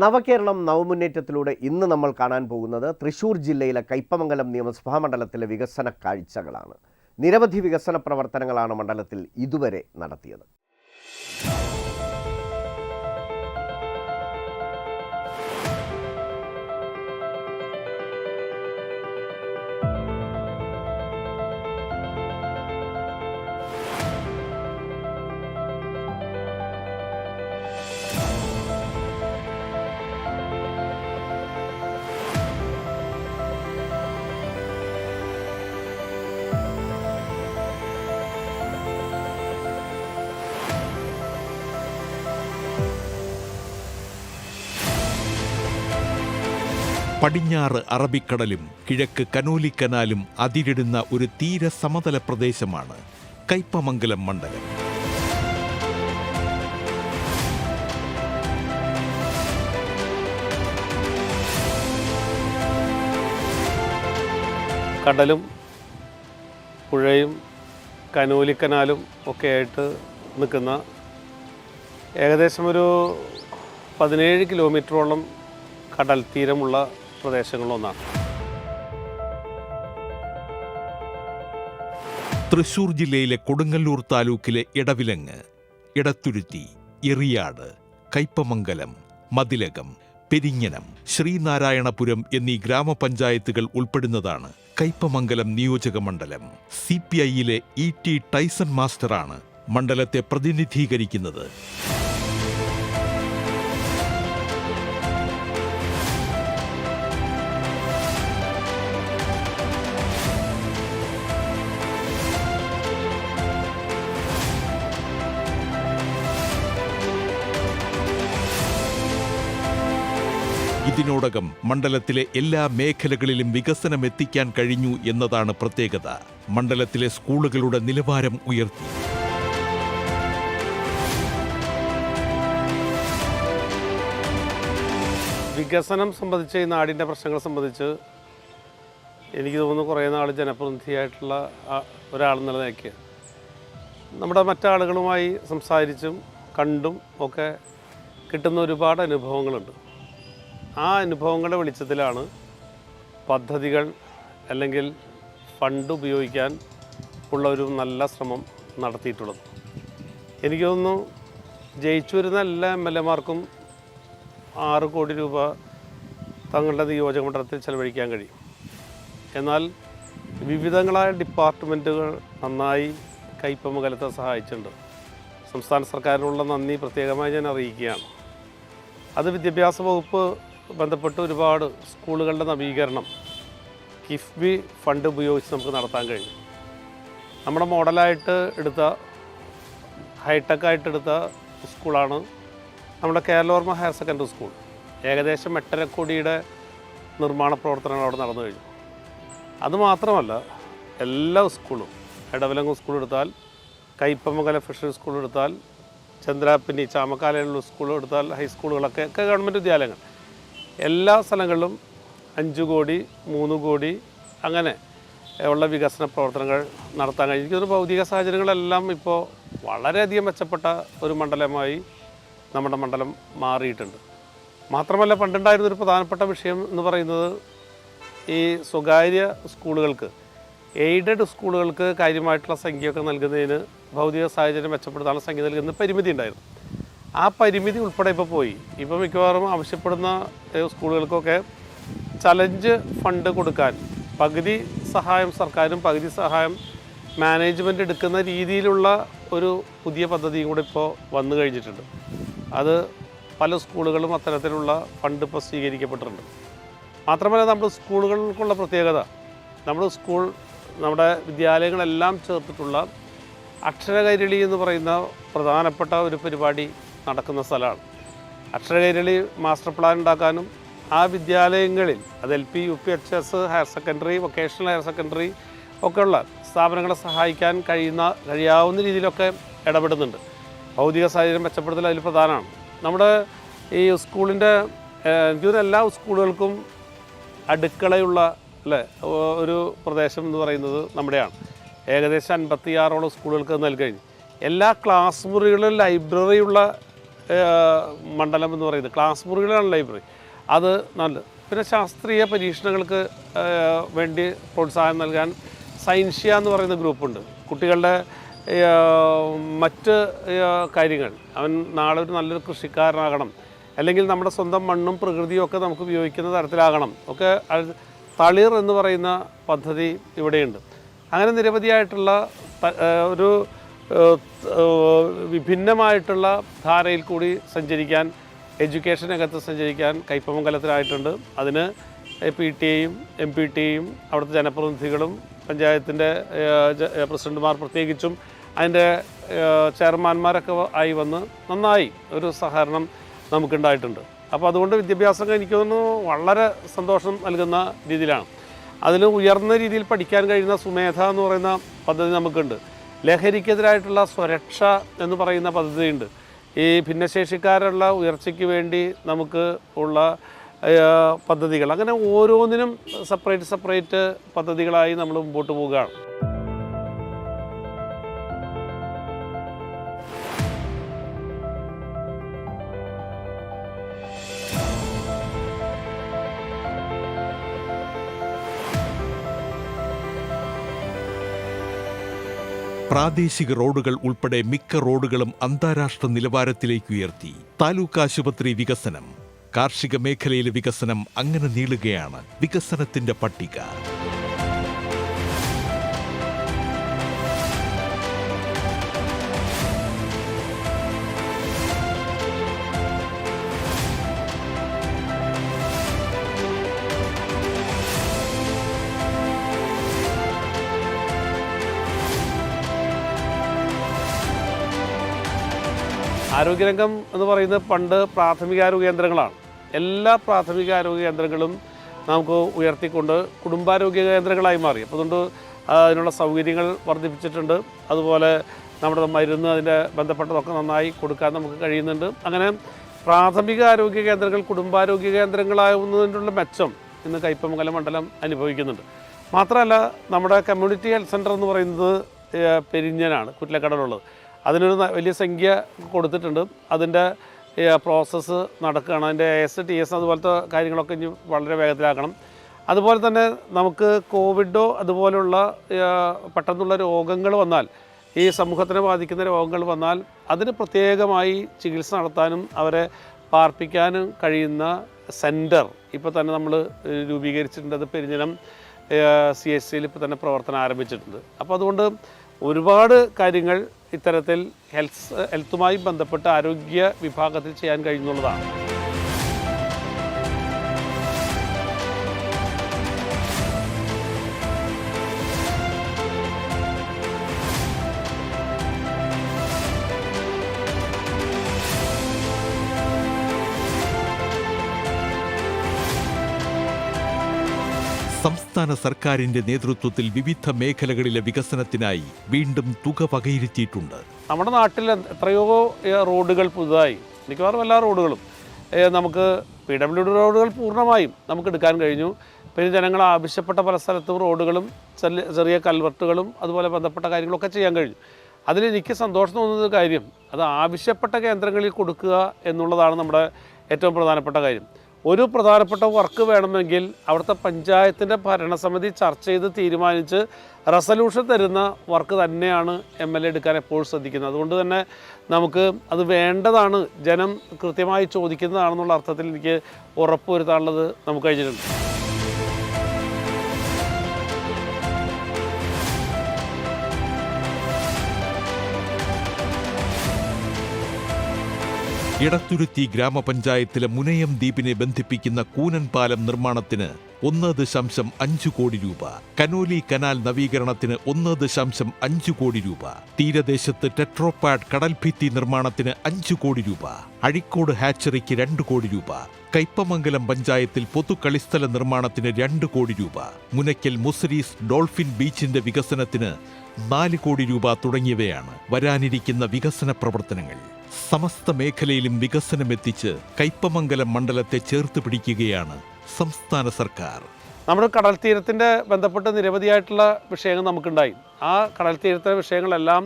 നവകേരളം നവമുന്നേറ്റത്തിലൂടെ ഇന്ന് നമ്മൾ കാണാൻ പോകുന്നത് തൃശ്ശൂർ ജില്ലയിലെ കയ്പമംഗലം നിയമസഭാ മണ്ഡലത്തിലെ വികസന കാഴ്ചകളാണ്. നിരവധി വികസന പ്രവർത്തനങ്ങളാണ് മണ്ഡലത്തിൽ ഇതുവരെ നടത്തിയത്. പടിഞ്ഞാറ് അറബിക്കടലും കിഴക്ക് കനോലി കനാലും അതിരിടുന്ന ഒരു തീര സമതല പ്രദേശമാണ് കയ്പമംഗലം മണ്ഡലം. കടലും പുഴയും കനോലി കനാലും ഒക്കെ ആയിട്ട് നിൽക്കുന്ന ഏകദേശം ഒരു 17 കിലോമീറ്ററോളം കടൽ തീരമുള്ള പ്രദേശങ്ങളൊന്നാണ്. തൃശൂർ ജില്ലയിലെ കൊടുങ്ങല്ലൂർ താലൂക്കിലെ ഇടവിലങ്ങ്, ഇടത്തുരുത്തി, എറിയാട്, കയ്പമംഗലം, മതിലകം, പെരിഞ്ഞനം, ശ്രീനാരായണപുരം എന്നീ ഗ്രാമപഞ്ചായത്തുകൾ ഉൾപ്പെടുന്നതാണ് കയ്പമംഗലം നിയോജക മണ്ഡലം. CPIയിലെ ET ടൈസൺ മാസ്റ്ററാണ് മണ്ഡലത്തെ പ്രതിനിധീകരിക്കുന്നത്. ഇതിനോടകം മണ്ഡലത്തിലെ എല്ലാ മേഖലകളിലും വികസനം എത്തിക്കാൻ കഴിഞ്ഞു എന്നതാണ് പ്രത്യേകത. മണ്ഡലത്തിലെ സ്കൂളുകളുടെ നിലവാരം ഉയർത്തി. വികസനം സംബന്ധിച്ച് ഈ നാടിൻ്റെ പ്രശ്നങ്ങൾ സംബന്ധിച്ച് എനിക്ക് തോന്നുന്നു കുറേ നാൾ ജനപ്രതിനിധിയായിട്ടുള്ള ഒരാളെന്നുള്ള നിലയ്ക്ക് നമ്മുടെ മറ്റാളുകളുമായി സംസാരിച്ചും കണ്ടും ഒക്കെ കിട്ടുന്ന ഒരുപാട് അനുഭവങ്ങളുണ്ട്. ആ അനുഭവങ്ങളുടെ വെളിച്ചത്തിലാണ് പദ്ധതികൾ അല്ലെങ്കിൽ ഫണ്ട് ഉപയോഗിക്കാൻ ഉള്ള ഒരു നല്ല ശ്രമം നടത്തിയിട്ടുള്ളത്. എനിക്ക് തോന്നുന്നു ജയിച്ചു വരുന്ന എല്ലാ MLA-മാർക്കും 6 കോടി രൂപ തങ്ങളുടെ നിയോജക മണ്ഡലത്തിൽ ചെലവഴിക്കാൻ കഴിയും. എന്നാൽ വിവിധങ്ങളായ ഡിപ്പാർട്ട്മെൻറ്റുകൾ നന്നായി കയ്പമംഗലത്തെ സഹായിച്ചിട്ടുണ്ട്. സംസ്ഥാന സർക്കാരിനുള്ള നന്ദി പ്രത്യേകമായി ഞാൻ അറിയിക്കുകയാണ്. അത് വിദ്യാഭ്യാസ വകുപ്പ് ബന്ധപ്പെട്ട് ഒരുപാട് സ്കൂളുകളുടെ നവീകരണം കിഫ്ബി ഫണ്ട് ഉപയോഗിച്ച് നമുക്ക് നടത്താൻ കഴിയും. നമ്മുടെ മോഡലായിട്ട് എടുത്ത ഹൈടെക്കായിട്ട് എടുത്ത സ്കൂളാണ് നമ്മുടെ കേരളോർമ്മ ഹയർ സെക്കൻഡറി സ്കൂൾ. ഏകദേശം 8.5 കോടിയുടെ നിർമ്മാണ പ്രവർത്തനങ്ങൾ അവിടെ നടന്നു കഴിഞ്ഞു. അതുമാത്രമല്ല, എല്ലാ സ്കൂളും, ഇടവിലങ്ങ് സ്കൂൾ എടുത്താൽ, കയ്പമംഗലം ഫിഷറി സ്കൂൾ എടുത്താൽ, ചന്ദ്രാപ്പിനി ചാമക്കാലയിലുള്ള സ്കൂൾ എടുത്താൽ, ഹൈസ്കൂളുകളൊക്കെ ഗവൺമെൻറ് വിദ്യാലയങ്ങൾ, എല്ലാ സ്ഥലങ്ങളിലും 5 കോടി 3 കോടി അങ്ങനെ ഉള്ള വികസന പ്രവർത്തനങ്ങൾ നടത്താൻ കഴിയും. എനിക്കൊരു ഭൗതിക സാഹചര്യങ്ങളെല്ലാം ഇപ്പോൾ വളരെയധികം മെച്ചപ്പെട്ട ഒരു മണ്ഡലമായി നമ്മുടെ മണ്ഡലം മാറിയിട്ടുണ്ട്. മാത്രമല്ല, പണ്ടുണ്ടായിരുന്നൊരു പ്രധാനപ്പെട്ട വിഷയം എന്ന് പറയുന്നത് ഈ സ്വകാര്യ സ്കൂളുകൾക്ക്, എയ്ഡഡ് സ്കൂളുകൾക്ക് കാര്യമായിട്ടുള്ള സംഖ്യയൊക്കെ നൽകുന്നതിന് ഭൗതിക സാഹചര്യം മെച്ചപ്പെടുത്താനുള്ള സംഖ്യ നൽകുന്ന പരിമിതി ഉണ്ടായിരുന്നു. ആ പരിമിതി ഉൾപ്പെടെ ഇപ്പോൾ പോയി. ഇപ്പോൾ മിക്കവാറും ആവശ്യപ്പെടുന്ന സ്കൂളുകൾക്കൊക്കെ ചലഞ്ച് ഫണ്ട് കൊടുക്കാൻ പകുതി സഹായം സർക്കാരും പകുതി സഹായം മാനേജ്മെൻറ്റ് എടുക്കുന്ന രീതിയിലുള്ള ഒരു പുതിയ പദ്ധതിയും കൂടെ ഇപ്പോൾ വന്നു കഴിഞ്ഞിട്ടുണ്ട്. അത് പല സ്കൂളുകളും അത്തരത്തിലുള്ള ഫണ്ട് ഇപ്പോൾ സ്വീകരിക്കപ്പെട്ടിട്ടുണ്ട്. മാത്രമല്ല, നമ്മുടെ സ്കൂളുകൾക്കുള്ള പ്രത്യേകത, നമ്മുടെ വിദ്യാലയങ്ങളെല്ലാം ചേർത്തിട്ടുള്ള അക്ഷരകൈരളി എന്ന് പറയുന്ന പ്രധാനപ്പെട്ട ഒരു പരിപാടി നടക്കുന്ന സ്ഥലമാണ്. അക്ഷരകൈരളി മാസ്റ്റർ പ്ലാൻ ഉണ്ടാക്കാനും ആ വിദ്യാലയങ്ങളിൽ, അത് LP UP HS higher secondary, vocational higher secondary ഒക്കെയുള്ള സ്ഥാപനങ്ങളെ സഹായിക്കാൻ കഴിയാവുന്ന രീതിയിലൊക്കെ ഇടപെടുന്നുണ്ട്. ഭൗതിക സാഹചര്യം മെച്ചപ്പെടുത്തൽ അതിൽ പ്രധാനമാണ്. നമ്മുടെ ഈ സ്കൂളിൻ്റെ എനിക്കൊരു എല്ലാ സ്കൂളുകൾക്കും അടുക്കളയുള്ള ഒരു പ്രദേശം എന്ന് പറയുന്നത് നമ്മുടെയാണ്. ഏകദേശം 56ഓളം സ്കൂളുകൾക്ക് നൽകി. എല്ലാ ക്ലാസ് മുറികളിലും ലൈബ്രറിയുള്ള മണ്ഡലം എന്ന് പറയുന്നത് ക്ലാസ് മുറികളാണ് ലൈബ്രറി. അത് നല്ല. പിന്നെ ശാസ്ത്രീയ പരീക്ഷണങ്ങൾക്ക് വേണ്ടി പ്രോത്സാഹനം നൽകാൻ സയൻഷ്യ എന്ന് പറയുന്ന ഗ്രൂപ്പുണ്ട്. കുട്ടികളുടെ മറ്റ് കാര്യങ്ങൾ, അവൻ നാളെ ഒരു നല്ലൊരു കൃഷിക്കാരനാകണം, അല്ലെങ്കിൽ നമ്മുടെ സ്വന്തം മണ്ണും പ്രകൃതിയും ഒക്കെ നമുക്ക് ഉപയോഗിക്കുന്ന തരത്തിലാകണം ഒക്കെ, തളിർ എന്ന് പറയുന്ന പദ്ധതി ഇവിടെയുണ്ട്. അങ്ങനെ നിരവധിയായിട്ടുള്ള ഒരു വിഭിന്നമായിട്ടുള്ള ധാരയിൽ കൂടി സഞ്ചരിക്കാൻ, എഡ്യൂക്കേഷൻ രംഗത്ത് സഞ്ചരിക്കാൻ കയ്പമംഗലത്തിലായിട്ടുണ്ട്. അതിന് PTA-യും MPT-യും അവിടുത്തെ ജനപ്രതിനിധികളും പഞ്ചായത്തിൻ്റെ പ്രസിഡന്റുമാർ പ്രത്യേകിച്ചും അതിൻ്റെ ചെയർമാന്മാരൊക്കെ ആയി വന്ന് നന്നായി ഒരു സഹകരണം നമുക്കുണ്ടായിട്ടുണ്ട്. അപ്പോൾ അതുകൊണ്ട് വിദ്യാഭ്യാസം എനിക്ക് തോന്നുന്നു വളരെ സന്തോഷം നൽകുന്ന രീതിയിലാണ്. അതിൽ ഉയർന്ന രീതിയിൽ പഠിക്കാൻ കഴിയുന്ന സുമേധ എന്ന് പറയുന്ന പദ്ധതി നമുക്കുണ്ട്. ലഹരിക്കെതിരായിട്ടുള്ള സ്വരക്ഷ എന്ന് പറയുന്ന പദ്ധതിയുണ്ട്. ഈ ഭിന്നശേഷിക്കാരുള്ള ഉയർച്ചയ്ക്ക് വേണ്ടി നമുക്ക് ഉള്ള പദ്ധതികൾ, അങ്ങനെ ഓരോന്നിനും സെപ്പറേറ്റ് പദ്ധതികളായി നമ്മൾ മുമ്പോട്ട് പോവുകയാണ്. പ്രാദേശിക റോഡുകൾ ഉൾപ്പെടെ മിക്ക റോഡുകളും അന്താരാഷ്ട്ര നിലവാരത്തിലേക്ക് ഉയർത്തി. താലൂക്ക് ആശുപത്രി വികസനം, കാർഷിക മേഖലയിലെ വികസനം, അങ്ങനെ നീളുകയാണ് വികസനത്തിന്റെ പട്ടിക. ആരോഗ്യരംഗം എന്ന് പറയുന്നത് പണ്ട് പ്രാഥമികാരോഗ്യ കേന്ദ്രങ്ങളാണ്. എല്ലാ പ്രാഥമികാരോഗ്യ കേന്ദ്രങ്ങളും നമുക്ക് ഉയർത്തിക്കൊണ്ട് കുടുംബാരോഗ്യ കേന്ദ്രങ്ങളായി മാറി. അപ്പോൾ അതുകൊണ്ട് അതിനുള്ള സൗകര്യങ്ങൾ വർദ്ധിപ്പിച്ചിട്ടുണ്ട്. അതുപോലെ നമ്മുടെ മരുന്ന്, അതിൻ്റെ ബന്ധപ്പെട്ടതൊക്കെ നന്നായി കൊടുക്കാൻ നമുക്ക് കഴിയുന്നുണ്ട്. അങ്ങനെ പ്രാഥമിക ആരോഗ്യ കേന്ദ്രങ്ങൾ കുടുംബാരോഗ്യ കേന്ദ്രങ്ങളാവുന്നതിനുള്ള മെച്ചം ഇന്ന് കയ്പമംഗലം മണ്ഡലം അനുഭവിക്കുന്നുണ്ട്. മാത്രമല്ല, നമ്മുടെ കമ്മ്യൂണിറ്റി ഹെൽത്ത് സെൻ്റർ എന്ന് പറയുന്നത് പെരിഞ്ഞനാണ്, കുറ്റിലക്കടലുള്ളത്. അതിനൊരു വലിയ സംഖ്യ കൊടുത്തിട്ടുണ്ട്. അതിൻ്റെ പ്രോസസ്സ് നടക്കുകയാണ്. അതിൻ്റെ AS-TS അതുപോലത്തെ കാര്യങ്ങളൊക്കെ ഇനി വളരെ വേഗത്തിലാക്കണം. അതുപോലെ തന്നെ നമുക്ക് കോവിഡോ അതുപോലുള്ള പെട്ടെന്നുള്ള രോഗങ്ങൾ വന്നാൽ, ഈ സമൂഹത്തിനെ ബാധിക്കുന്ന രോഗങ്ങൾ വന്നാൽ അതിന് പ്രത്യേകമായി ചികിത്സ നടത്താനും അവരെ പാർപ്പിക്കാനും കഴിയുന്ന സെൻറ്റർ ഇപ്പോൾ തന്നെ നമ്മൾ രൂപീകരിച്ചിട്ടുണ്ട്. അത് പെരിഞ്ഞനം CHC-യിൽ ഇപ്പോൾ തന്നെ പ്രവർത്തനം ആരംഭിച്ചിട്ടുണ്ട്. അപ്പോൾ അതുകൊണ്ട് ഒരുപാട് കാര്യങ്ങൾ ഇത്തരത്തിൽ ഹെൽത്തുമായി ബന്ധപ്പെട്ട് ആരോഗ്യ വിഭാഗത്തിൽ ചെയ്യാൻ കഴിയുന്നുള്ളതാണ്. സംസ്ഥാന സർക്കാരിന്റെ നേതൃത്വത്തിൽ വിവിധ മേഖലകളിലെ വികസനത്തിനായി വീണ്ടും തുക വകയിരുത്തിയിട്ടുണ്ട്. നമ്മുടെ നാട്ടിൽ എത്രയോ റോഡുകൾ പുതുതായി, മിക്കവാറും എല്ലാ റോഡുകളും നമുക്ക് PWD റോഡുകൾ പൂർണ്ണമായും നമുക്ക് എടുക്കാൻ കഴിഞ്ഞു. പിന്നെ ജനങ്ങൾ ആവശ്യപ്പെട്ട പല സ്ഥലത്തും റോഡുകളും ചെറിയ കൽവർട്ടുകളും അതുപോലെ ബന്ധപ്പെട്ട കാര്യങ്ങളൊക്കെ ചെയ്യാൻ കഴിഞ്ഞു. അതിലെനിക്ക് സന്തോഷം തോന്നുന്ന കാര്യം, അത് ആവശ്യപ്പെട്ട കേന്ദ്രങ്ങളിൽ കൊടുക്കുക എന്നുള്ളതാണ് നമ്മുടെ ഏറ്റവും പ്രധാനപ്പെട്ട കാര്യം. ഒരു പ്രധാനപ്പെട്ട വർക്ക് വേണമെങ്കിൽ അവിടുത്തെ പഞ്ചായത്തിൻ്റെ ഭരണസമിതി ചർച്ച ചെയ്ത് തീരുമാനിച്ച് റെസല്യൂഷൻ തരുന്ന വർക്ക് തന്നെയാണ് MLA എടുക്കാൻ എപ്പോഴും ശ്രദ്ധിക്കുന്നത്. അതുകൊണ്ട് തന്നെ നമുക്ക് അത് വേണ്ടതാണ്, ജനം കൃത്യമായി ചോദിക്കുന്നതാണെന്നുള്ള അർത്ഥത്തിൽ എനിക്ക് ഉറപ്പുവരുത്താനുള്ളത് നമുക്ക് കഴിഞ്ഞിട്ടുണ്ട്. ഇടത്തുരുത്തി ഗ്രാമപഞ്ചായത്തിലെ മുനയം ദ്വീപിനെ ബന്ധിപ്പിക്കുന്ന കൂനൻ പാലം നിർമ്മാണത്തിന് 1.5 കോടി രൂപ, കനോലി കനാൽ നവീകരണത്തിന് 1.5 കോടി രൂപ, തീരദേശത്ത് ടെട്രോപാഡ് കടൽഭിത്തി നിർമ്മാണത്തിന് 5 കോടി രൂപ, അഴിക്കോട് ഹാച്ചറിക്ക് 2 കോടി രൂപ, കയ്പമംഗലം പഞ്ചായത്തിൽ പൊതുകളിസ്ഥല നിർമ്മാണത്തിന് 2 കോടി രൂപ, മുനയ്ക്കൽ മുസരീസ് ഡോൾഫിൻ ബീച്ചിന്റെ വികസനത്തിന് 4 കോടി രൂപ തുടങ്ങിയവയാണ് വരാനിരിക്കുന്ന വികസന പ്രവർത്തനങ്ങൾ. സമസ്ത മേഖലയിലും വികസനമെത്തിച്ച് കയ്പമംഗലം മണ്ഡലത്തെ ചേർത്ത് പിടിക്കുകയാണ് സംസ്ഥാന സർക്കാർ. നമ്മുടെ കടൽ തീരത്തിൻ്റെ ബന്ധപ്പെട്ട് നിരവധിയായിട്ടുള്ള വിഷയങ്ങൾ നമുക്കുണ്ടായി. ആ കടൽ തീരത്തിലെ വിഷയങ്ങളെല്ലാം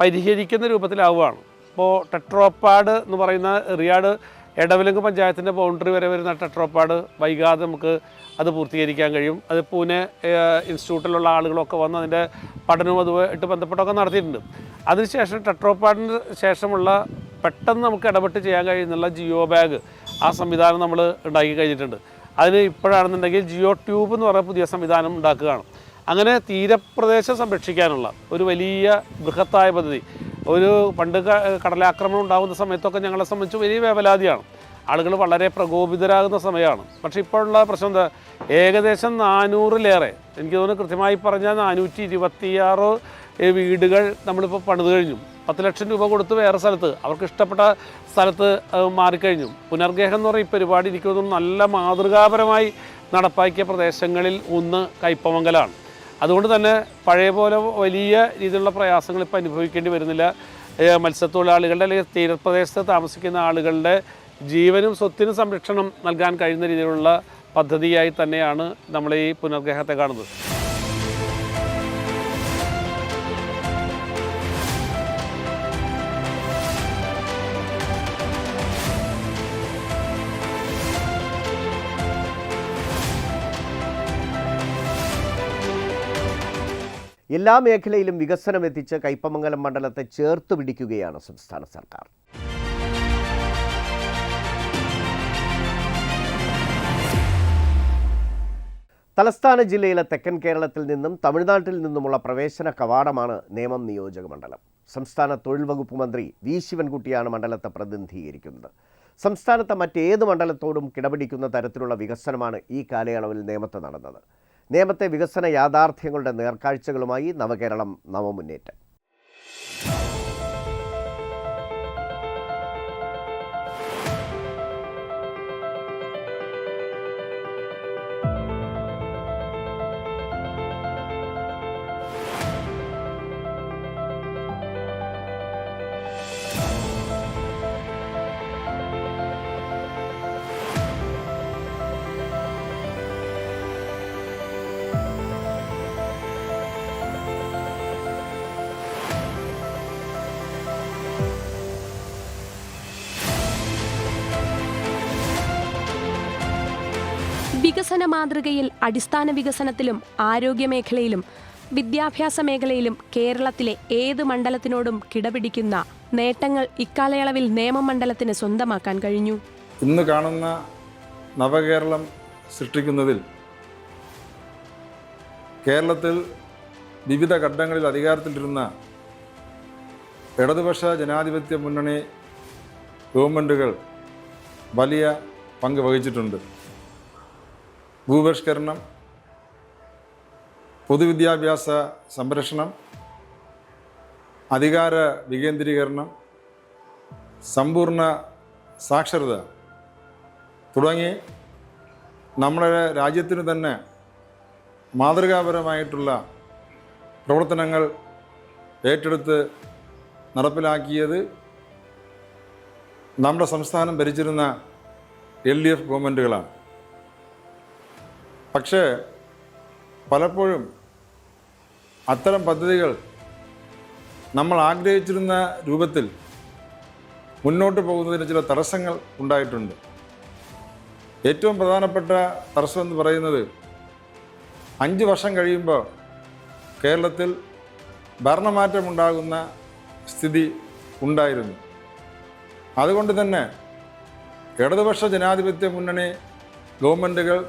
പരിഹരിക്കുന്ന രൂപത്തിലാവുകയാണ്. ഇപ്പോൾ ടെട്രോപ്പാഡ് എന്ന് പറയുന്ന റിയാഡ് എടവിലങ്ങ് പഞ്ചായത്തിൻ്റെ ബൗണ്ടറി വരെ വരുന്ന ടെട്രോപ്പാഡ് വൈകാതെ നമുക്ക് അത് പൂർത്തീകരിക്കാൻ കഴിയും. അത് പൂനെ ഇൻസ്റ്റിറ്റ്യൂട്ടിലുള്ള ആളുകളൊക്കെ വന്ന് അതിൻ്റെ പഠനവും അതുമായിട്ട് ബന്ധപ്പെട്ടൊക്കെ നടത്തിയിട്ടുണ്ട്. അതിനുശേഷം ടെട്രോപ്പാഡിന് ശേഷമുള്ള പെട്ടെന്ന് നമുക്ക് ഇടപെട്ട് ചെയ്യാൻ കഴിയുന്നുള്ള ജിയോ ബാഗ് ആ സംവിധാനം നമ്മൾ ഉണ്ടാക്കി കഴിഞ്ഞിട്ടുണ്ട്. അതിന് ഇപ്പോഴാണെന്നുണ്ടെങ്കിൽ ജിയോ ട്യൂബ് എന്ന് പറയുന്ന പുതിയ സംവിധാനം ഉണ്ടാക്കുകയാണ്. അങ്ങനെ തീരപ്രദേശം സംരക്ഷിക്കാനുള്ള ഒരു വലിയ ബൃഹത്തായ പദ്ധതി. ഒരു പണ്ട് കടലാക്രമണം ഉണ്ടാകുന്ന സമയത്തൊക്കെ ഞങ്ങളെ സംബന്ധിച്ച് വലിയ വേവലാതിയാണ്. ആളുകൾ വളരെ പ്രകോപിതരാകുന്ന സമയമാണ്. പക്ഷേ ഇപ്പോഴുള്ള പ്രശ്നം എന്താ, ഏകദേശം 400-ലേറെ, എനിക്ക് തോന്നുന്നു കൃത്യമായി പറഞ്ഞാൽ 426 വീടുകൾ നമ്മളിപ്പോൾ പണിത് കഴിഞ്ഞു. 10 ലക്ഷം രൂപ കൊടുത്ത് വേറെ സ്ഥലത്ത് അവർക്ക് ഇഷ്ടപ്പെട്ട സ്ഥലത്ത് മാറിക്കഴിഞ്ഞു. പുനർഗേഹം എന്ന് പറയുന്ന ഈ പരിപാടി എനിക്ക് തോന്നുന്നു നല്ല മാതൃകാപരമായി നടപ്പാക്കിയ പ്രദേശങ്ങളിൽ ഒന്ന് കയ്പമംഗലമാണ്. അതുകൊണ്ട് തന്നെ പഴയ പോലെ വലിയ രീതിയിലുള്ള പ്രയാസങ്ങൾ ഇപ്പോൾ അനുഭവിക്കേണ്ടി വരുന്നില്ല. മത്സ്യത്തൊഴിലാളികളുടെ അല്ലെങ്കിൽ തീരപ്രദേശത്ത് താമസിക്കുന്ന ആളുകളുടെ ജീവനും സ്വത്തിനും സംരക്ഷണം നൽകാൻ കഴിയുന്ന രീതിയിലുള്ള പദ്ധതിയായി തന്നെയാണ് നമ്മൾ ഈ പുനർഗേഹത്തെ കാണുന്നത്. എല്ലാ മേഖലയിലും വികസനം എത്തിച്ച് കയ്പമംഗലം മണ്ഡലത്തെ ചേർത്ത് പിടിക്കുകയാണ് സംസ്ഥാന സർക്കാർ. തലസ്ഥാന ജില്ലയിലെ തെക്കൻ കേരളത്തിൽ നിന്നും തമിഴ്നാട്ടിൽ നിന്നുമുള്ള പ്രവേശന കവാടമാണ് നേമം നിയോജക മണ്ഡലം. സംസ്ഥാന തൊഴിൽ വകുപ്പ് മന്ത്രി വി ശിവൻകുട്ടിയാണ് മണ്ഡലത്തെ പ്രതിനിധീകരിക്കുന്നത്. സംസ്ഥാനത്തെ മറ്റേത് മണ്ഡലത്തോടും കിടപിടിക്കുന്ന തരത്തിലുള്ള വികസനമാണ് ഈ കാലയളവിൽ നേമത്ത് നടന്നത്. നേമത്തെ വികസന യാഥാർത്ഥ്യങ്ങളുടെ നേർക്കാഴ്ചകളുമായി നവകേരളം നവമുന്നേറ്റം. വികസന മാതൃകയിൽ അടിസ്ഥാന വികസനത്തിലും ആരോഗ്യമേഖലയിലും വിദ്യാഭ്യാസ മേഖലയിലും കേരളത്തിലെ ഏത് മണ്ഡലത്തിനോടും കിടപിടിക്കുന്ന നേട്ടങ്ങൾ ഇക്കാലയളവിൽ നേമം മണ്ഡലത്തിന് സ്വന്തമാക്കാൻ കഴിഞ്ഞു. ഇന്ന് കാണുന്ന നവകേരളം സൃഷ്ടിക്കുന്നതിൽ കേരളത്തിൽ വിവിധ ഘട്ടങ്ങളിൽ അധികാരത്തിലിരുന്ന ഇടതുപക്ഷ ജനാധിപത്യ മുന്നണി ഗവൺമെൻറ്റുകൾ വലിയ പങ്ക് വഹിച്ചിട്ടുണ്ട്. ഭൂപരിഷ്കരണം, പൊതുവിദ്യാഭ്യാസ സംരക്ഷണം, അധികാര വികേന്ദ്രീകരണം, സമ്പൂർണ്ണ സാക്ഷരത തുടങ്ങി നമ്മുടെ രാജ്യത്തിന് തന്നെ മാതൃകാപരമായിട്ടുള്ള പ്രവർത്തനങ്ങൾ ഏറ്റെടുത്ത് നടപ്പിലാക്കിയത് നമ്മുടെ സംസ്ഥാനം ഭരിച്ചിരുന്ന LDF ഗവൺമെൻറ്റുകളാണ്. പക്ഷേ പലപ്പോഴും അത്തരം പദ്ധതികൾ നമ്മൾ ആഗ്രഹിച്ചിരുന്ന രൂപത്തിൽ മുന്നോട്ട് പോകുന്നതിന് ചില തടസ്സങ്ങൾ ഉണ്ടായിട്ടുണ്ട്. ഏറ്റവും പ്രധാനപ്പെട്ട തടസ്സം എന്ന് പറയുന്നത് 5 വർഷം കഴിയുമ്പോൾ കേരളത്തിൽ ഭരണമാറ്റമുണ്ടാകുന്ന സ്ഥിതി ഉണ്ടായിരുന്നു. അതുകൊണ്ട് തന്നെ ഇടതുപക്ഷ ജനാധിപത്യ മുന്നണി ഗവൺമെൻറ്റുകൾ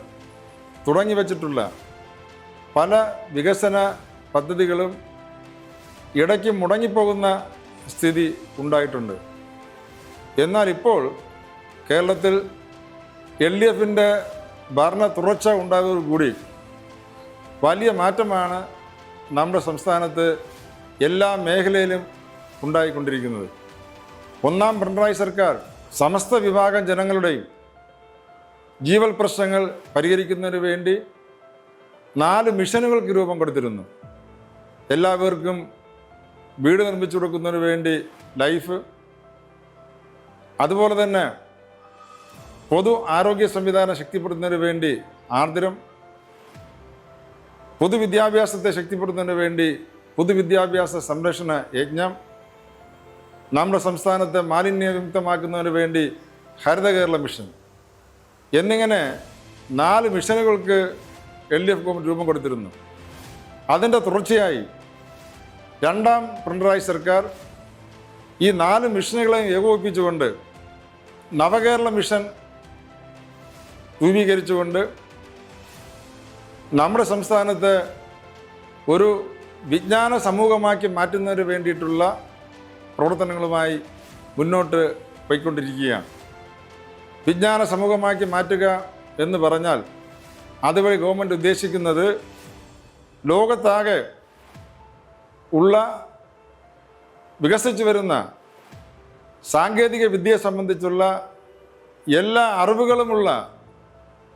തുടങ്ങി വച്ചിട്ടുള്ള പല വികസന പദ്ധതികളും ഇടയ്ക്ക് മുടങ്ങിപ്പോകുന്ന സ്ഥിതി ഉണ്ടായിട്ടുണ്ട്. എന്നാൽ ഇപ്പോൾ കേരളത്തിൽ LDFൻ്റെ ഭരണ തുടർച്ച ഉണ്ടായതോടുകൂടി വലിയ മാറ്റമാണ് നമ്മുടെ സംസ്ഥാനത്ത് എല്ലാ മേഖലയിലും ഉണ്ടായിക്കൊണ്ടിരിക്കുന്നത്. ഒന്നാം പിണറായി സർക്കാർ സമസ്ത വിഭാഗം ജനങ്ങളുടെയും ജീവൽ പ്രശ്നങ്ങൾ പരിഹരിക്കുന്നതിന് വേണ്ടി 4 മിഷനുകൾക്ക് രൂപം കൊടുത്തിരുന്നു. എല്ലാവർക്കും വീട് നിർമ്മിച്ചു കൊടുക്കുന്നതിന് വേണ്ടി ലൈഫ്, അതുപോലെ തന്നെ പൊതു ആരോഗ്യ സംവിധാനം ശക്തിപ്പെടുത്തുന്നതിന് വേണ്ടി ആർദ്രം, പൊതുവിദ്യാഭ്യാസത്തെ ശക്തിപ്പെടുത്തുന്നതിന് വേണ്ടി പൊതുവിദ്യാഭ്യാസ സംരക്ഷണ യജ്ഞം, നമ്മുടെ സംസ്ഥാനത്തെ മാലിന്യവിമുക്തമാക്കുന്നതിന് വേണ്ടി ഹരിത കേരള മിഷൻ എന്നിങ്ങനെ 4 മിഷനുകൾക്ക് LDF ഗവൺമെൻറ് രൂപം കൊടുത്തിരുന്നു. അതിൻ്റെ തുടർച്ചയായി രണ്ടാം പിണറായി സർക്കാർ ഈ 4 മിഷനുകളെയും ഏകോപിപ്പിച്ചുകൊണ്ട് നവകേരള മിഷൻ രൂപീകരിച്ചുകൊണ്ട് നമ്മുടെ സംസ്ഥാനത്ത് ഒരു വിജ്ഞാന സമൂഹമാക്കി മാറ്റുന്നതിന് വേണ്ടിയിട്ടുള്ള പ്രവർത്തനങ്ങളുമായി മുന്നോട്ട് പോയിക്കൊണ്ടിരിക്കുകയാണ്. വിജ്ഞാന സമൂഹമാക്കി മാറ്റുക എന്ന് പറഞ്ഞാൽ അതുവഴി ഗവൺമെൻറ് ഉദ്ദേശിക്കുന്നത് ലോകത്താകെ ഉള്ള വികസിച്ചു വരുന്ന സാങ്കേതിക വിദ്യയെ സംബന്ധിച്ചുള്ള എല്ലാ അറിവുകളുമുള്ള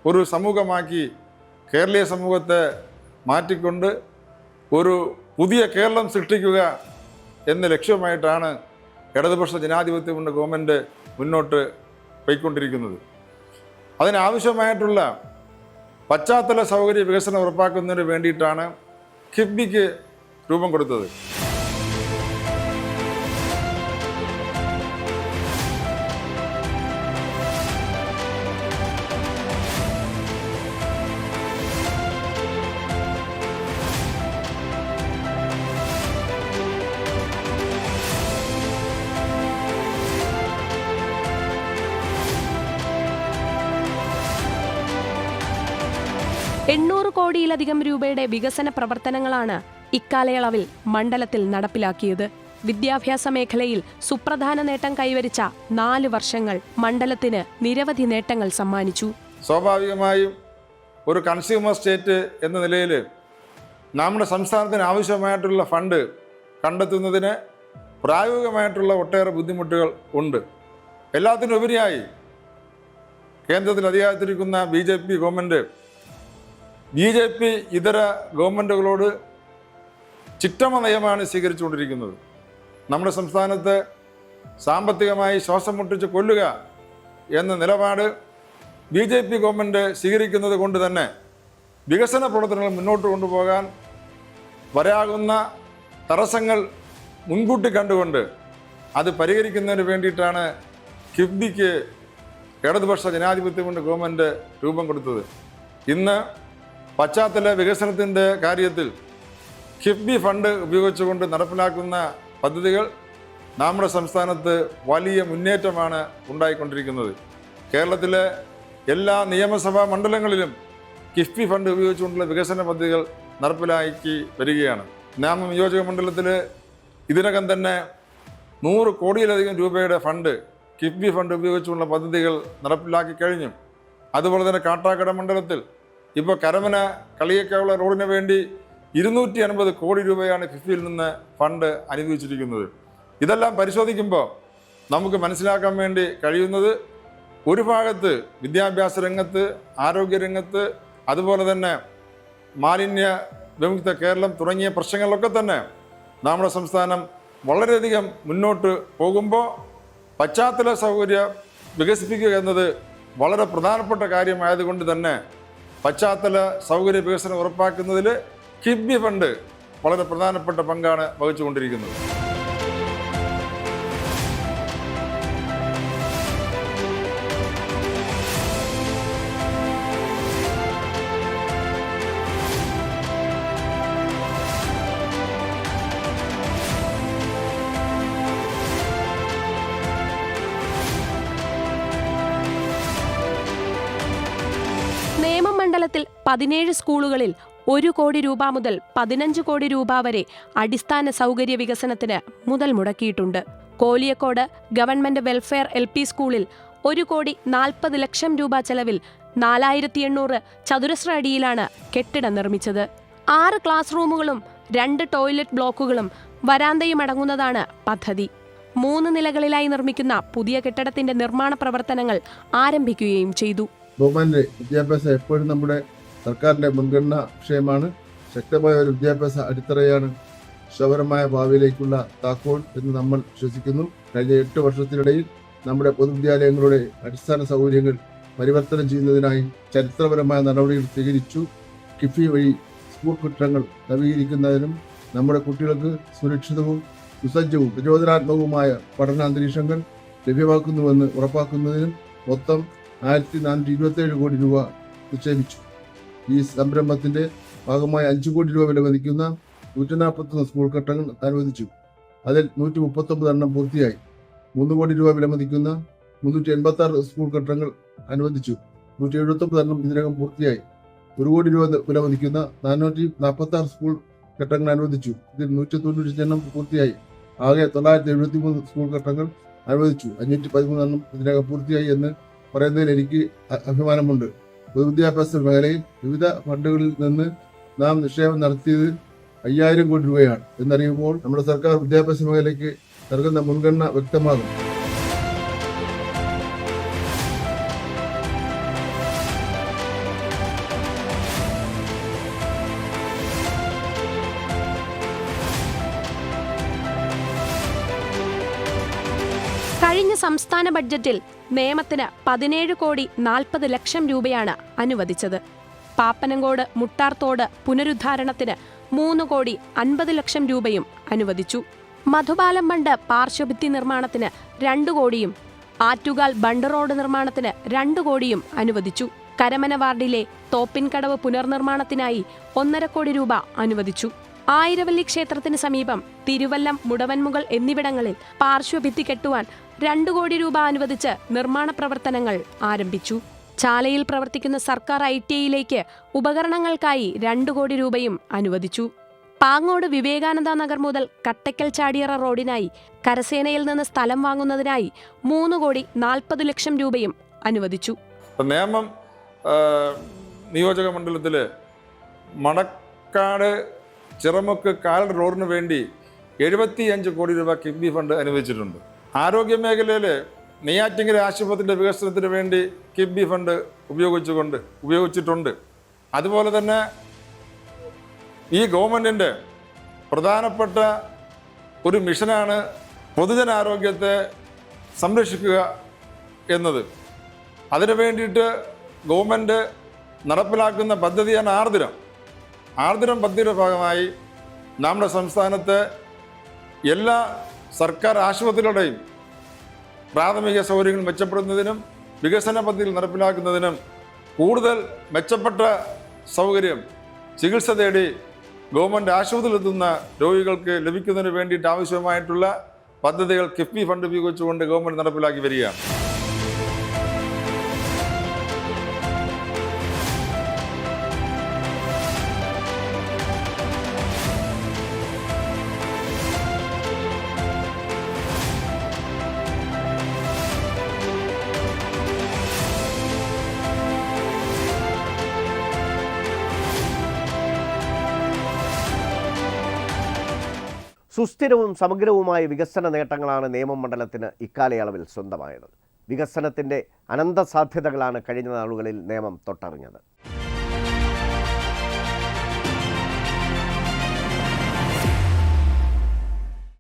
ഒരു സമൂഹമാക്കി കേരളീയ സമൂഹത്തെ മാറ്റിക്കൊണ്ട് ഒരു പുതിയ കേരളം സൃഷ്ടിക്കുക എന്ന ലക്ഷ്യമായിട്ടാണ് ഇടതുപക്ഷ ജനാധിപത്യ മുന്നണി ഗവൺമെൻറ് മുന്നോട്ട് പോയിക്കൊണ്ടിരിക്കുന്നത്. അതിനാവശ്യമായിട്ടുള്ള പശ്ചാത്തല സൗകര്യ വികസനം ഉറപ്പാക്കുന്നതിന് വേണ്ടിയിട്ടാണ് കിഫ്ബിക്ക് രൂപം കൊടുത്തത്. $800 കോടിയിലധികം രൂപയുടെ വികസന പ്രവർത്തനങ്ങളാണ് ഇക്കാലയളവിൽ മണ്ഡലത്തിൽ നടപ്പിലാക്കിയത്. വിദ്യാഭ്യാസ മേഖലയിൽ സുപ്രധാന നേട്ടം കൈവരിച്ച 4 വർഷങ്ങൾ മണ്ഡലത്തിന് നിരവധി നേട്ടങ്ങൾ സമ്മാനിച്ചു. സ്വാഭാവികമായും ഒരു കൺസ്യൂമർ സ്റ്റേറ്റ് എന്ന നിലയിൽ നമ്മുടെ സംസ്ഥാനത്തിന് ആവശ്യമായിട്ടുള്ള ഫണ്ട് കണ്ടെത്തുന്നതിന് പ്രായോഗികമായിട്ടുള്ള ഒട്ടേറെ ബുദ്ധിമുട്ടുകൾ ഉണ്ട്. എല്ലാത്തിനുപരിയായി കേന്ദ്രത്തിൽ അധികാരത്തിലിരിക്കുന്ന BJP ഗവൺമെൻറ് BJP ഇതര ഗവൺമെൻറ്റുകളോട് ചിറ്റമ നയമാണ് സ്വീകരിച്ചുകൊണ്ടിരിക്കുന്നത്. നമ്മുടെ സംസ്ഥാനത്ത് സാമ്പത്തികമായി ശ്വാസം മുട്ടിച്ച് കൊല്ലുക എന്ന നിലപാട് BJP ഗവൺമെൻറ് സ്വീകരിക്കുന്നത് കൊണ്ട് തന്നെ വികസന പ്രവർത്തനങ്ങൾ മുന്നോട്ട് കൊണ്ടുപോകാൻ വരാകുന്ന തടസ്സങ്ങൾ മുൻകൂട്ടി കണ്ടുകൊണ്ട് അത് പരിഹരിക്കുന്നതിന് വേണ്ടിയിട്ടാണ് കിഫ്ബിക്ക് ഇടതുപക്ഷ ജനാധിപത്യ മുന്നണി ഗവൺമെൻറ് രൂപം കൊടുത്തത്. ഇന്ന് പശ്ചാത്തല വികസനത്തിൻ്റെ കാര്യത്തിൽ കിഫ്ബി ഫണ്ട് ഉപയോഗിച്ചുകൊണ്ട് നടപ്പിലാക്കുന്ന പദ്ധതികൾ നമ്മുടെ സംസ്ഥാനത്ത് വലിയ മുന്നേറ്റമാണ് ഉണ്ടായിക്കൊണ്ടിരിക്കുന്നത്. കേരളത്തിലെ എല്ലാ നിയമസഭാ മണ്ഡലങ്ങളിലും കിഫ്ബി ഫണ്ട് ഉപയോഗിച്ചുകൊണ്ടുള്ള വികസന പദ്ധതികൾ നടപ്പിലാക്കി വരികയാണ്. നിയോജക മണ്ഡലത്തിൽ ഇതിനകം തന്നെ 100 കോടിയിലധികം രൂപയുടെ ഫണ്ട് കിഫ്ബി ഫണ്ട് ഉപയോഗിച്ചുകൊണ്ടുള്ള പദ്ധതികൾ നടപ്പിലാക്കി കഴിഞ്ഞു. അതുപോലെ തന്നെ കാട്ടാക്കട മണ്ഡലത്തിൽ ഇപ്പോൾ കരമന കളിയേക്കാവുള്ള റോഡിന് വേണ്ടി 250 കോടി രൂപയാണ് കിഫ്ബിയിൽ നിന്ന് ഫണ്ട് അനുവദിച്ചിരിക്കുന്നത്. ഇതെല്ലാം പരിശോധിക്കുമ്പോൾ നമുക്ക് മനസ്സിലാക്കാൻ വേണ്ടി കഴിയുന്നത് ഒരു ഭാഗത്ത് വിദ്യാഭ്യാസ രംഗത്ത്, ആരോഗ്യരംഗത്ത്, അതുപോലെ തന്നെ മാലിന്യ വിമുക്ത കേരളം തുടങ്ങിയ പ്രശ്നങ്ങളിലൊക്കെ തന്നെ നമ്മുടെ സംസ്ഥാനം വളരെയധികം മുന്നോട്ട് പോകുമ്പോൾ പശ്ചാത്തല സൗകര്യം വികസിപ്പിക്കുക എന്നത് വളരെ പ്രധാനപ്പെട്ട കാര്യമായതുകൊണ്ട് തന്നെ പശ്ചാത്തല സൗകര്യ വികസനം ഉറപ്പാക്കുന്നതിൽ കിഫ്ബി ഫണ്ട് വളരെ പ്രധാനപ്പെട്ട പങ്കാണ് വഹിച്ചുകൊണ്ടിരിക്കുന്നത്. മണ്ഡലത്തിൽ 17 സ്കൂളുകളിൽ 1 കോടി രൂപ മുതൽ 15 കോടി രൂപ വരെ അടിസ്ഥാന സൗകര്യ വികസനത്തിന് മുതൽ മുടക്കിയിട്ടുണ്ട്. കോലിയക്കോട് ഗവൺമെന്റ് വെൽഫെയർ LP സ്കൂളിൽ 1 കോടി 40 ലക്ഷം രൂപ ചെലവിൽ 4800 ചതുരശ്ര അടിയിലാണ് കെട്ടിടം നിർമ്മിച്ചത്. 6 ക്ലാസ് റൂമുകളും 2 ടോയ്ലറ്റ് ബ്ലോക്കുകളും വരാന്തയും അടങ്ങുന്നതാണ് പദ്ധതി. 3 നിലകളിലായി നിർമ്മിക്കുന്ന പുതിയ കെട്ടിടത്തിന്റെ നിർമ്മാണ പ്രവർത്തനങ്ങൾ ആരംഭിക്കുകയും ചെയ്തു. ഗവൺമെന്റ് വിദ്യാഭ്യാസം എപ്പോഴും നമ്മുടെ സർക്കാരിന്റെ മുൻഗണനാ വിഷയമാണ്. ശക്തമായ ഒരു വിദ്യാഭ്യാസ അടിത്തറയാണ് ശോഭനമായ ഭാവിയിലേക്കുള്ള താക്കോൽ എന്ന് നമ്മൾ വിശ്വസിക്കുന്നു. കഴിഞ്ഞ 8 വർഷത്തിനിടയിൽ നമ്മുടെ പൊതുവിദ്യാലയങ്ങളുടെ അടിസ്ഥാന സൗകര്യങ്ങൾ പരിവർത്തനം ചെയ്യുന്നതിനായി ചരിത്രപരമായ നടപടികൾ സ്വീകരിച്ചു. കിഫ്ബി വഴി സ്കൂൾ കെട്ടിടങ്ങൾ നവീകരിക്കുന്നതിനും നമ്മുടെ കുട്ടികൾക്ക് സുരക്ഷിതവും സുസജ്ജവും പ്രചോദനാത്മകവുമായ പഠനാന്തരീക്ഷങ്ങൾ ലഭ്യമാക്കുന്നുവെന്ന് ഉറപ്പാക്കുന്നതിനും മൊത്തം 1427 കോടി രൂപ നിക്ഷേപിച്ചു. ഈ സംരംഭത്തിന്റെ ഭാഗമായി 5 കോടി രൂപ വിലമതിക്കുന്ന 141 സ്കൂൾ കെട്ടിടങ്ങൾ അനുവദിച്ചു. അതിൽ 139 എണ്ണം പൂർത്തിയായി. 3 കോടി രൂപ വിലമതിക്കുന്ന 386 സ്കൂൾ കെട്ടിടങ്ങൾ അനുവദിച്ചു. 179 എണ്ണം ഇതിനകം പൂർത്തിയായി. 1 കോടി രൂപ വിലമതിക്കുന്ന 446 സ്കൂൾ കെട്ടിടങ്ങൾ അനുവദിച്ചു. ഇതിൽ 195 എണ്ണം പൂർത്തിയായി. ആകെ 973 സ്കൂൾ കെട്ടിടങ്ങൾ അനുവദിച്ചു. 513 എണ്ണം ഇതിനകം പൂർത്തിയായി എന്ന് പറയുന്നതിൽ എനിക്ക് അഭിമാനമുണ്ട്. പൊതുവിദ്യാഭ്യാസ മേഖലയിൽ വിവിധ ഫണ്ടുകളിൽ നിന്ന് നാം നിക്ഷേപം നടത്തിയത് 5000 കോടി രൂപയാണ് എന്നറിയുമ്പോൾ നമ്മുടെ സർക്കാർ വിദ്യാഭ്യാസ മേഖലയ്ക്ക് നൽകുന്ന മുൻഗണന വ്യക്തമാകും. കഴിഞ്ഞ സംസ്ഥാന ബഡ്ജറ്റിൽ നേമത്തിന് 17 കോടി 40 ലക്ഷം രൂപയാണ് അനുവദിച്ചത്. പാപ്പനംകോട് മുട്ടാർത്തോട് പുനരുദ്ധാരണത്തിന് 3 കോടി 50 ലക്ഷം രൂപയും അനുവദിച്ചു. മധുപാലം ബണ്ട് പാർശ്വഭിത്തി നിർമ്മാണത്തിന് 2 കോടിയും ആറ്റുകാൽ ബണ്ട് റോഡ് നിർമ്മാണത്തിന് 2 കോടിയും അനുവദിച്ചു. കരമന വാർഡിലെ തോപ്പിൻകടവ് പുനർനിർമ്മാണത്തിനായി 1.5 കോടി രൂപ അനുവദിച്ചു. ആയിരവല്ലി ക്ഷേത്രത്തിന് സമീപം തിരുവല്ലം, മുടവൻമുകൾ എന്നിവിടങ്ങളിൽ പാർശ്വഭിത്തി കെട്ടുവാൻ 2 കോടി രൂപ അനുവദിച്ച് നിർമ്മാണ പ്രവർത്തനങ്ങൾ ആരംഭിച്ചു. ചാലയിൽ പ്രവർത്തിക്കുന്ന സർക്കാർ ITIയിലേക്ക് ഉപകരണങ്ങൾക്കായി 2 കോടി രൂപയും അനുവദിച്ചു. പാങ്ങോട് വിവേകാനന്ദ നഗർ മുതൽ കട്ടയ്ക്കൽ ചാടിയറ റോഡിനായി കരസേനയിൽ നിന്ന് സ്ഥലം വാങ്ങുന്നതിനായി 3 കോടി 40 ലക്ഷം രൂപയും അനുവദിച്ചു. നേമം നിയോജക മണ്ഡലത്തിൽ മണക്കാട് ചിറമുക്ക് കാലട് റോഡിന് വേണ്ടി 75 കോടി രൂപ കിഫ്ബി ഫണ്ട് അനുവദിച്ചിട്ടുണ്ട്. ആരോഗ്യ മേഖലയിൽ നെയ്യാറ്റിങ്കര ആശുപത്രിയുടെ വികസനത്തിന് വേണ്ടി കിഫ്ബി ഫണ്ട് ഉപയോഗിച്ചിട്ടുണ്ട്. അതുപോലെ തന്നെ ഈ ഗവൺമെൻറ്റിൻ്റെ പ്രധാനപ്പെട്ട ഒരു മിഷനാണ് പൊതുജനാരോഗ്യത്തെ സംരക്ഷിക്കുക എന്നത്. അതിനു വേണ്ടിയിട്ട് ഗവൺമെൻറ് നടപ്പിലാക്കുന്ന പദ്ധതിയാണ് ആർദ്രം. ആർദ്രം പദ്ധതിയുടെ ഭാഗമായി നമ്മുടെ സംസ്ഥാനത്തെ എല്ലാ സർക്കാർ ആശുപത്രികളുടെയും പ്രാഥമിക സൗകര്യങ്ങൾ മെച്ചപ്പെടുന്നതിനും വികസന പദ്ധതികൾ നടപ്പിലാക്കുന്നതിനും കൂടുതൽ മെച്ചപ്പെട്ട സൗകര്യം ചികിത്സ തേടി ഗവൺമെൻറ് ആശുപത്രിയിലെത്തുന്ന രോഗികൾക്ക് ലഭിക്കുന്നതിന് വേണ്ടിയിട്ട് ആവശ്യമായിട്ടുള്ള പദ്ധതികൾ കിഫ്ബി ഫണ്ട് ഉപയോഗിച്ചുകൊണ്ട് ഗവൺമെൻറ് നടപ്പിലാക്കി വരികയാണ്. സുസ്ഥിരവും സമഗ്രവുമായ വികസന നേട്ടങ്ങളാണ് നേമം മണ്ഡലത്തിന് ഇക്കാലയളവിൽ സ്വന്തമായത്. വികസനത്തിൻ്റെ അനന്ത സാധ്യതകളാണ് കഴിഞ്ഞ നാളുകളിൽ നേമം തൊട്ടറിഞ്ഞത്.